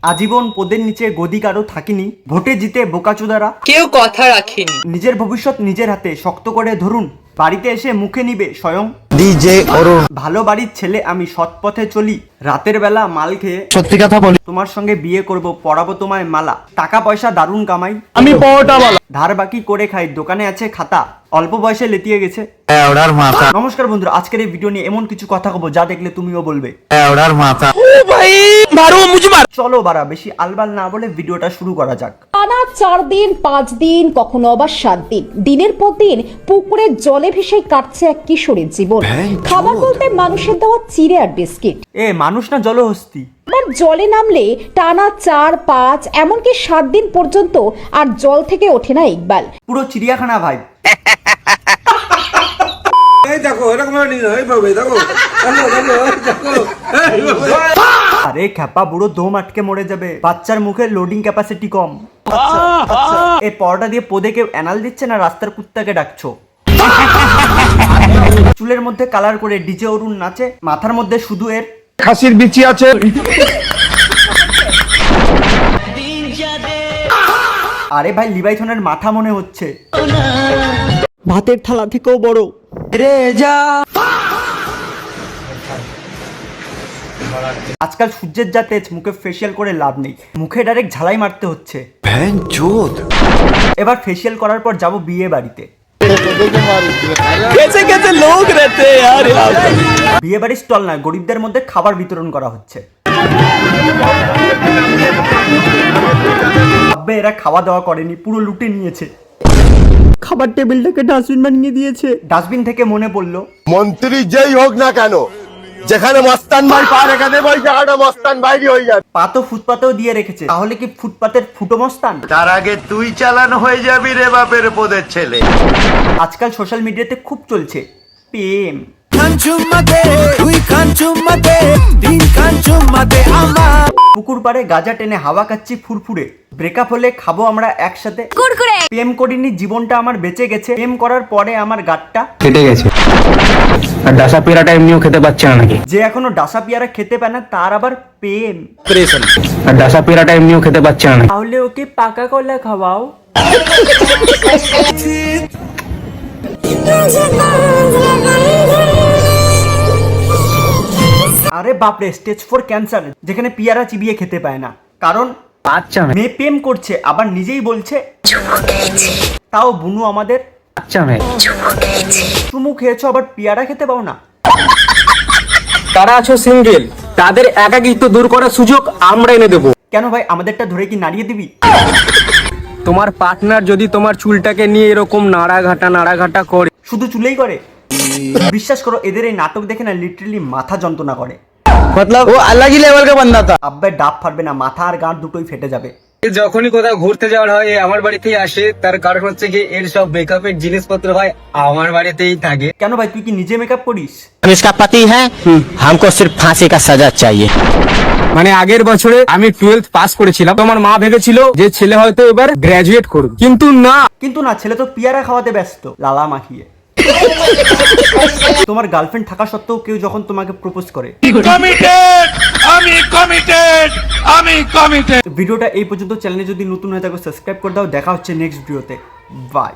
আজীবন পদের নিচে গদি কারো থাকিনি, ভোটে জিতে বোকাচোদারা কেউ কথা রাখেনি। নিজের ভবিষ্যৎ নিজের হাতে শক্ত করে ধরুন, বাড়িতে এসে মুখে নিবে স্বয়ং ডিজে অরুণ। ভালো বাড়ির ছেলে আমি, সৎ পথে চলি, রাতের বেলা মাল খেয়ে সত্যি কথা বলি, তোমার সঙ্গে বিয়ে করব, পড়াবো তোমায় মালা, টাকা পয়সা দারুণ কামাই, আমি পরোটা বলা ধার বাকি করে খাই, দোকানে আছে খাতা, অল্প বয়সে লেতিয়ে গেছে। ওড়ার মাথা। নমস্কার বন্ধুরা, আজকের এই ভিডিও নিয়ে এমন কিছু কথা কব যা দেখলে তুমিও বলবে ওড়ার মাথা। ও ভাই মারো মুঝে মার। চলো বাড়া বেশি আলবাল না বলে ভিডিওটা শুরু করা যাক। টানা 4 দিন 5 দিন কখনো আবার 7 দিন দিনের পর দিন পুকুরের জলে ভেসে কাটছে এক কিশোরীর জীবন। খাবার বলতে মানুষের দেওয়া চিড়ে আর বিস্কিট, এ মানুষ না জলহস্তি। আবার জলে নামলে টানা 4, 5 এমনকি 7 দিন পর্যন্ত আর জল থেকে ওঠে না ইকবাল। পুরো চিড়িয়াখানা ভাই। আরে খ্যাপা বুড়ো দম আটকে মরে যাবে, বাচ্চার মুখে লোডিং ক্যাপাসিটি কম। এই পরোটা দিয়ে পোদেকে অ্যানাল দিচ্ছে না রাস্তার কুত্তাকে ডাকছো। চুলের মধ্যে কালার করে ডিজে অরুণ নাচে, মাথার মধ্যে শুধু এর খাসির বিচি আছে। আরে ভাই লিবাইথনের মাথা মনে হচ্ছে, ভাতের থালা থেকেও বড়। আজকাল সূর্যের যা তেজ, মুখে ফেসিয়াল করে লাভ নেই, মুখে ডাইরেক্ট ঝালাই মারতে হচ্ছে। এবার ফেসিয়াল করার পর যাব বিয়ে বাড়িতে। বিয়ে বাড়ির স্টল না, গরিবদের মধ্যে খাবার বিতরণ করা হচ্ছে। ভাববে এরা খাওয়া দাওয়া করেনি, পুরো লুটে নিয়েছে। খাবার টেবিলটাকে ডাস্টবিন বানিয়ে দিয়েছে। ডাস্টবিন থেকে মনে পড়লো, মন্ত্রী যেই হোক না কেন, যেখানে মস্তান ভাই পা রেখে দেবে ওই জায়গাটা মস্তান বাইরে হয়ে যাবে। পা তো ফুটপাতেও দিয়ে রেখেছে, তাহলে কি ফুটপাতের ফুটো মস্তান? তার আগে তুই চালান হয়ে যাবি রে বাপের পদের ছেলে। আজকাল সোশ্যাল মিডিয়াতে খুব চলছে প্রেম। পুকুর পাড়ে গাজা টেনে হাওয়া খাচ্ছি ফুরফুরে, ব্রেকআপ হলে খাবো আমরা একসাথে। প্রেম করিনি, জীবনটা আমার বেঁচে গেছে, প্রেম করার পরে আমার গাটটা কেটে গেছে। আর ডাসা পেয়ারাটা এমনিও খেতে পাচ্ছে না নাকি? যে এখনো ডাসা পিয়ারা খেতে পায় না তার আবার প্রেম। আর ডাসা পেয়ারাটা এমনিও খেতে পাচ্ছে না নাকি? তাহলে ওকে পাকা কলা খাওয়াও। আরে বাপরে, স্টেজ 4 ক্যান্সার, যেখানে পিয়ারা চিবিয়ে খেতে পায় না, কারণ আচ্ছা না, মেয়ে প্রেম করছে, আবার নিজেই বলছে তাও বুনু আমাদের আচ্ছা না। চুমু খেয়েছো আবার পিয়ারা খেতে পাও না। তারা আছো সিঙ্গেল, তাদের একাকিত্ব দূর করার সুযোগ আমরা এনে দেবো। কেন ভাই, আমাদেরটা ধরে কি নাড়িয়ে দিবি? তোমার পার্টনার যদি তোমার চুলটাকে নিয়ে এরকম নাড়াঘাটা করে, শুধু চুলেই করে? বিশ্বাস করো, এদের এই নাটক দেখে না লিটারালি মাথা যন্ত্রণা করে। মতলব ও अलग ही लेवल का बंदा था। আব্বাই ডাব ফাটবে না, মাথা আর গাঁট দুটোই ফেটে যাবে। যখনই কোথাও ঘুরতে যাওয়ার হয় আমার বাড়িতেই আসে, তার কারণ হচ্ছে কি এর সব মেকআপের জিনিসপত্র ভাই আমার বাড়িতেই থাকে। কেন ভাই, তুই কি নিজে মেকআপ করিস? हम इसका पति है, हमको सिर्फ फांसी का सजा चाहिए। মানে আগের বছরে আমি 12th পাস করেছিলাম, তো আমার মা ভেবেছিল যে ছেলে হয়তো এবার গ্রাজুয়েট করবে, কিন্তু না। কিন্তু না, ছেলে তো পিয়ারা খাওয়াতে ব্যস্ত, লালা মাখিয়ে। তোমার গার্লফ্রেন্ড থাকা সত্ত্বেও কেউ যখন তোমাকে প্রপোজ করে, ভিডিওটা এই পর্যন্ত। চ্যানেলে যদি নতুন হয়ে থাকো সাবস্ক্রাইব করে দাও। দেখা হচ্ছে নেক্সট ভিডিওতে। বাই।